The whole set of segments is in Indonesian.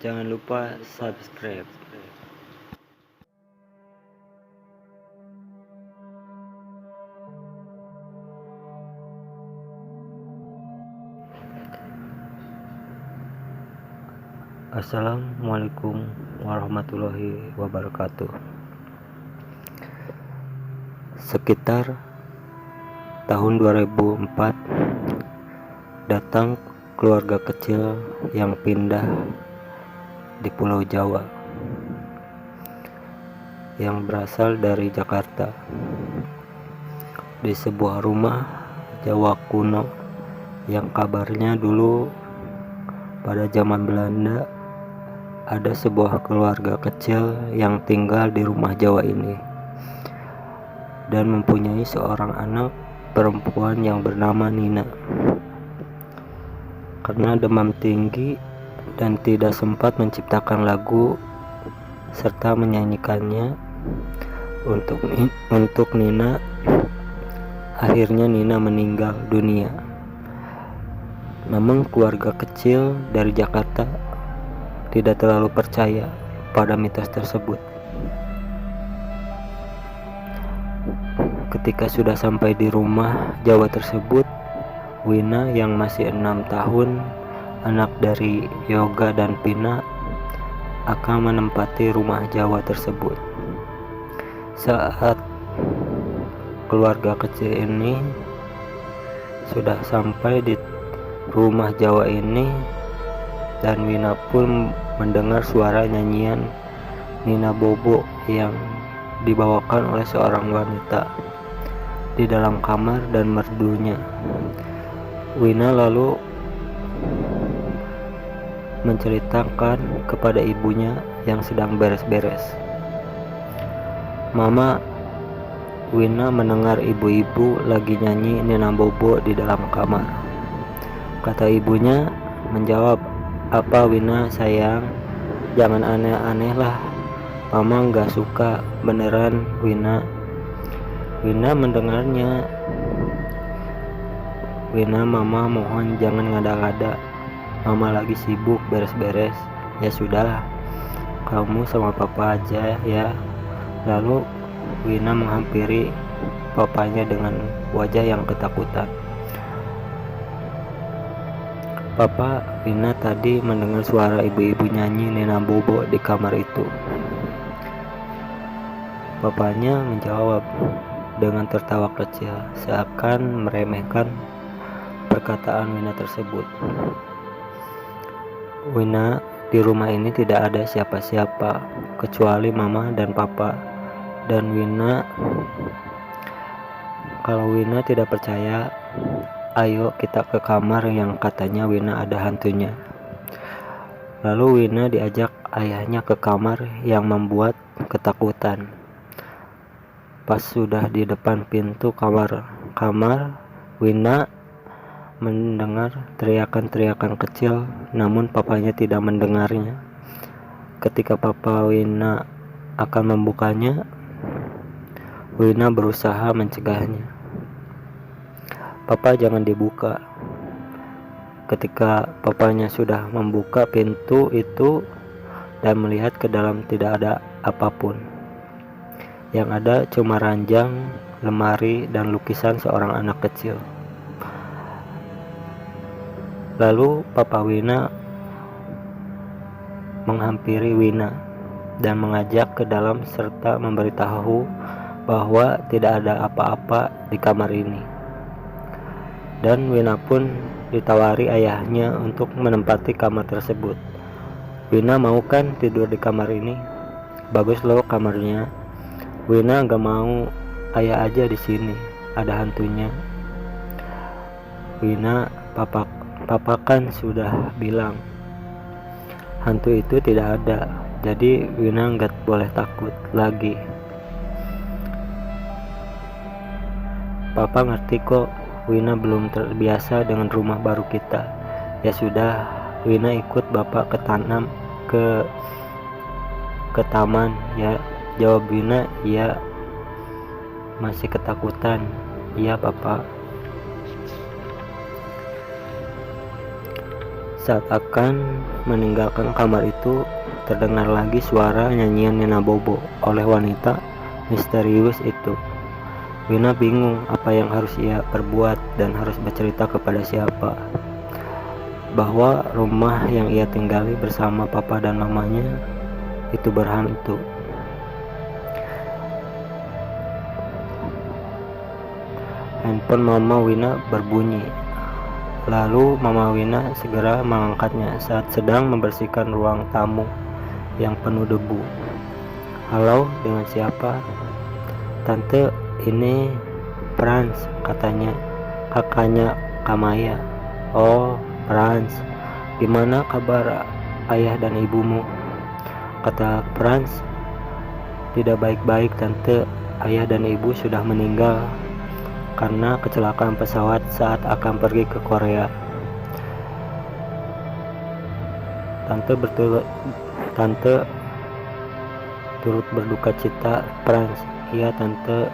Jangan lupa subscribe. Assalamualaikum warahmatullahi wabarakatuh. Sekitar tahun 2004 datang keluarga kecil yang pindah di Pulau Jawa yang berasal dari Jakarta. Di sebuah rumah Jawa kuno yang kabarnya dulu pada zaman Belanda ada sebuah keluarga kecil yang tinggal di rumah Jawa ini dan mempunyai seorang anak perempuan yang bernama Nina. Karena demam tinggi dan tidak sempat menciptakan lagu serta menyanyikannya untuk Nina, akhirnya Nina meninggal dunia. Namun keluarga kecil dari Jakarta tidak terlalu percaya pada mitos tersebut. Ketika sudah sampai di rumah Jawa tersebut, Wina yang masih 6 tahun, anak dari Yoga dan Pina, akan menempati rumah Jawa tersebut. Saat keluarga kecil ini sudah sampai di rumah Jawa ini, dan Wina pun mendengar suara nyanyian Nina Bobo yang dibawakan oleh seorang wanita di dalam kamar dan merdunya. Wina lalu menceritakan kepada ibunya yang sedang beres-beres. Mama, Wina mendengar ibu-ibu lagi nyanyi Nina Bobo di dalam kamar. Kata ibunya menjawab, "Apa Wina sayang, jangan aneh-aneh lah, Mama nggak suka beneran Wina." Wina mendengarnya. "Wina, Mama mohon jangan ngada-ngada, Mama lagi sibuk beres-beres." "Ya sudah, kamu sama Papa aja ya." Lalu Wina menghampiri papanya dengan wajah yang ketakutan. "Papa, Wina tadi mendengar suara ibu-ibu nyanyi Nina Bobo di kamar itu." Papanya menjawab dengan tertawa kecil, seakan meremehkan perkataan Wina tersebut. "Wina, di rumah ini tidak ada siapa-siapa kecuali Mama dan Papa. Dan Wina, kalau Wina tidak percaya, ayo kita ke kamar yang katanya Wina ada hantunya." Lalu Wina diajak ayahnya ke kamar yang membuat ketakutan. Pas sudah di depan pintu kamar, Wina mendengar teriakan-teriakan kecil, namun papanya tidak mendengarnya. Ketika papa Wina akan membukanya, Wina berusaha mencegahnya. "Papa, jangan dibuka." Ketika papanya sudah membuka pintu itu dan melihat ke dalam, tidak ada apapun. Yang ada cuma ranjang, lemari, dan lukisan seorang anak kecil. Lalu Papa Wina menghampiri Wina dan mengajak ke dalam serta memberitahu bahwa tidak ada apa-apa di kamar ini. Dan Wina pun ditawari ayahnya untuk menempati kamar tersebut. "Wina mau kan tidur di kamar ini? Bagus loh kamarnya." "Wina gak mau, ayah aja di sini, ada hantunya." "Wina, papa kan sudah bilang hantu itu tidak ada, jadi Wina gak boleh takut lagi." "Papa ngerti kok, Wina belum terbiasa dengan rumah baru kita." "Ya sudah, Wina ikut bapak ke taman ya." Jawab Wina. "Iya." Masih ketakutan. "Iya Papa." Saat akan meninggalkan kamar itu, terdengar lagi suara nyanyian Nina Bobo oleh wanita misterius itu. Wina bingung apa yang harus ia perbuat dan harus bercerita kepada siapa bahwa rumah yang ia tinggali bersama papa dan mamanya itu berhantu. Handphone Mama Wina berbunyi. Lalu Mama Wina segera mengangkatnya saat sedang membersihkan ruang tamu yang penuh debu. "Halo, dengan siapa?" "Tante, ini Franz," katanya, kakaknya Kamaya. "Oh, Franz, gimana kabar ayah dan ibumu?" Kata Franz. "Tidak baik-baik, Tante. Ayah dan ibu sudah meninggal karena kecelakaan pesawat saat akan pergi ke Korea." Tante turut berduka cita, Franz. "Iya, Tante.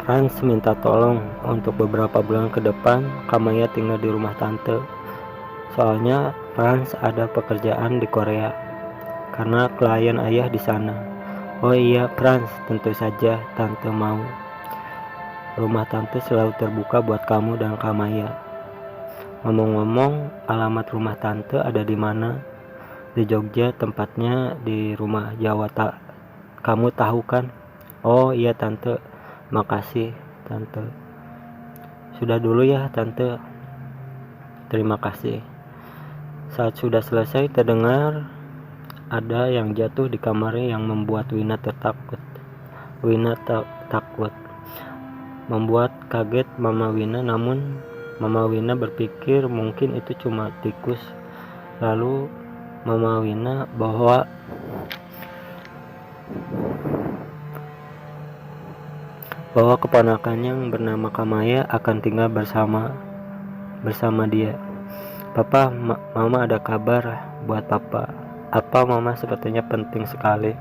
Franz minta tolong untuk beberapa bulan ke depan Kamaya tinggal di rumah Tante. Soalnya Franz ada pekerjaan di Korea karena klien ayah di sana." "Oh iya, Franz, tentu saja Tante mau. Rumah Tante selalu terbuka buat kamu dan Kamaya. Ngomong-ngomong, alamat rumah Tante ada di mana?" "Di Jogja, tempatnya di rumah Jawa. Kamu tahu kan?" "Oh iya, Tante. Makasih, Tante." "Sudah dulu ya, Tante." "Terima kasih." Saat sudah selesai, terdengar ada yang jatuh di kamarnya yang membuat Wina takut. Membuat kaget Mama Wina, namun Mama Wina berpikir mungkin itu cuma tikus. Lalu Mama Wina bahwa keponakannya yang bernama Kamaya akan tinggal bersama dia. "Papa, Mama ada kabar buat Papa." "Apa, Mama?" "Sepertinya penting sekali."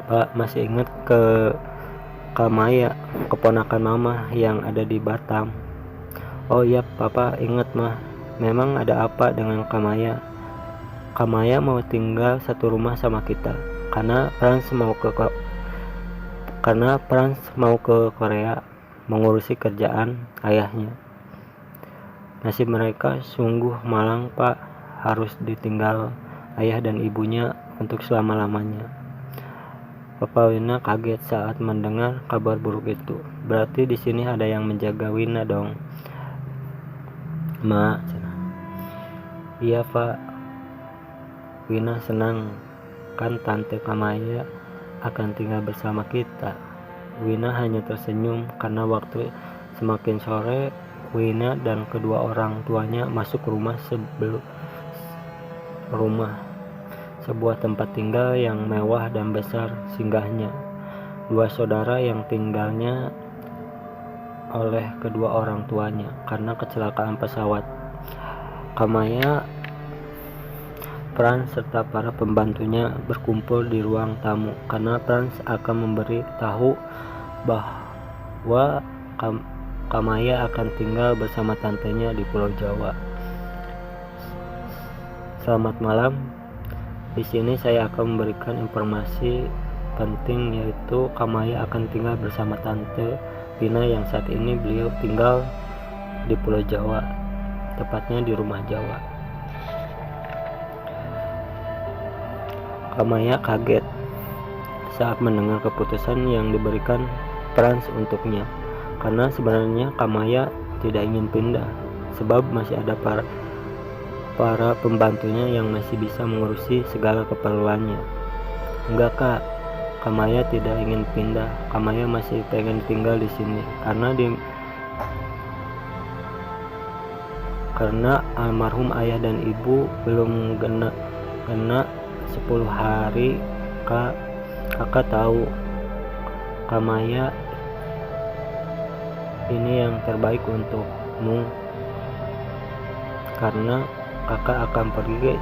"Pak, masih ingat ke Kamaya, keponakan Mama yang ada di Batam?" "Oh iya, Papa ingat, Mah. Memang ada apa dengan Kamaya?" "Kamaya mau tinggal satu rumah sama kita karena Franz mau ke Korea mengurusi kerjaan ayahnya. Nasib mereka sungguh malang, Pak. Harus ditinggal ayah dan ibunya untuk selama-lamanya." Papa Wina kaget saat mendengar kabar buruk itu. "Berarti di sini ada yang menjaga Wina dong, Ma?" "Iya, Pak. Wina senang kan Tante Kamaya akan tinggal bersama kita." Wina hanya tersenyum karena waktu semakin sore Wina dan kedua orang tuanya masuk rumah sebuah tempat tinggal yang mewah dan besar singgahnya dua saudara yang tinggalnya oleh kedua orang tuanya karena kecelakaan pesawat. Kamaya, Franz serta para pembantunya berkumpul di ruang tamu karena Franz akan memberi tahu bahwa Kamaya akan tinggal bersama tantenya di Pulau Jawa. "Selamat malam. Di sini saya akan memberikan informasi penting, yaitu Kamaya akan tinggal bersama Tante Wina yang saat ini beliau tinggal di Pulau Jawa, tepatnya di rumah Jawa." Kamaya kaget saat mendengar keputusan yang diberikan Franz untuknya, karena sebenarnya Kamaya tidak ingin pindah, sebab masih ada para pembantunya yang masih bisa mengurusi segala keperluannya. "Enggak, Kak. Kamaya tidak ingin pindah. Kamaya masih pengen tinggal di sini karena almarhum ayah dan ibu belum kena 10 hari. Kakak tahu Kamaya ini yang terbaik untukmu, karena kakak akan pergi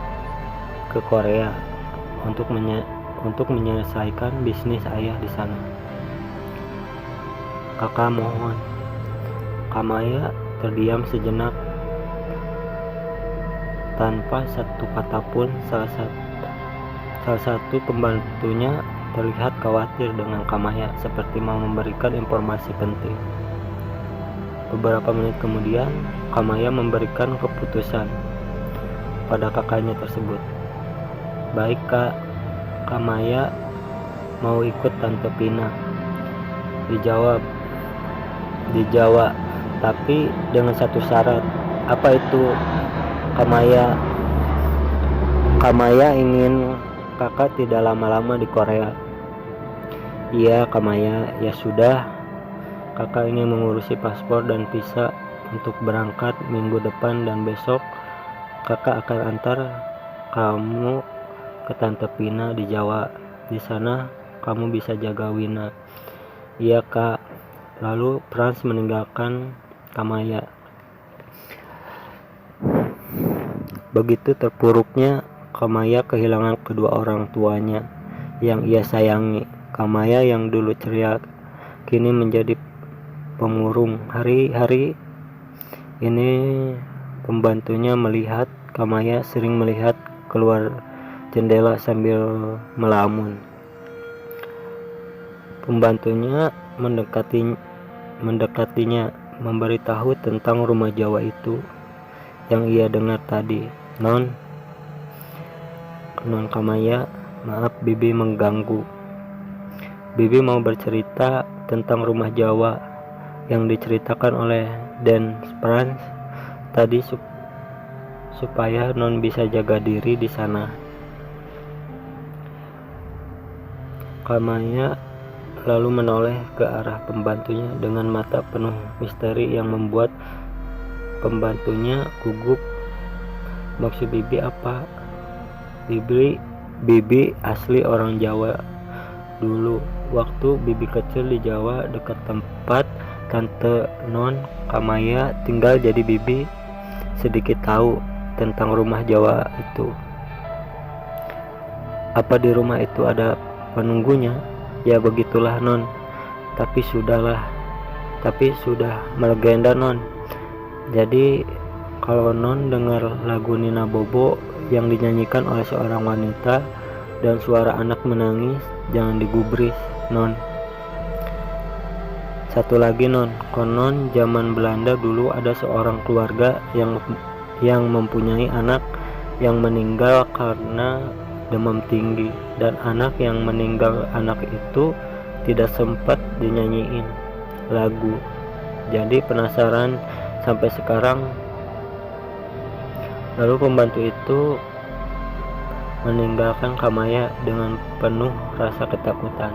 ke Korea untuk menyelesaikan bisnis ayah di sana. Kakak mohon." Kamaya terdiam sejenak tanpa satu kata pun. Salah satu pembantunya terlihat khawatir dengan Kamaya, seperti mau memberikan informasi penting. Beberapa menit kemudian, Kamaya memberikan keputusan pada kakaknya tersebut. "Baik Kak, Kamaya mau ikut Tante Pina." Dijawab, tapi dengan satu syarat. "Apa itu, Kamaya?" "Kamaya ingin kakak tidak lama-lama di Korea." "Iya Kamaya, ya sudah. Kakak ingin mengurusi paspor dan visa untuk berangkat minggu depan, dan besok kakak akan antar kamu ke Tante Pina di Jawa. Di sana kamu bisa jaga Wina." "Iya Kak." Lalu Frans meninggalkan Kamaya. Begitu terpuruknya Kamaya kehilangan kedua orang tuanya yang ia sayangi. Kamaya yang dulu ceria kini menjadi pemurung. Hari-hari ini pembantunya melihat Kamaya sering melihat keluar jendela sambil melamun. Pembantunya mendekatinya, memberitahu tentang rumah Jawa itu yang ia dengar tadi. Non Kamaya, maaf Bibi mengganggu. Bibi mau bercerita tentang rumah Jawa yang diceritakan oleh Dan Frans tadi supaya Non bisa jaga diri di sana." Kamaya lalu menoleh ke arah pembantunya dengan mata penuh misteri yang membuat pembantunya gugup. "Maksud Bibi apa?" Bibi asli orang Jawa dulu. Waktu Bibi kecil di Jawa dekat tempat Tante Non Kamaya tinggal, jadi Bibi sedikit tahu tentang rumah Jawa itu." "Apa di rumah itu ada penunggunya?" "Ya begitulah Non, tapi sudah melegenda Non. Jadi kalau Non dengar lagu Nina Bobo yang dinyanyikan oleh seorang wanita dan suara anak menangis, jangan digubris Non. Satu lagi Non, konon zaman Belanda dulu ada seorang keluarga yang mempunyai anak yang meninggal karena demam tinggi, dan anak yang meninggal anak itu tidak sempat dinyanyiin lagu. Jadi penasaran sampai sekarang." Lalu pembantu itu meninggalkan Kamaya dengan penuh rasa ketakutan.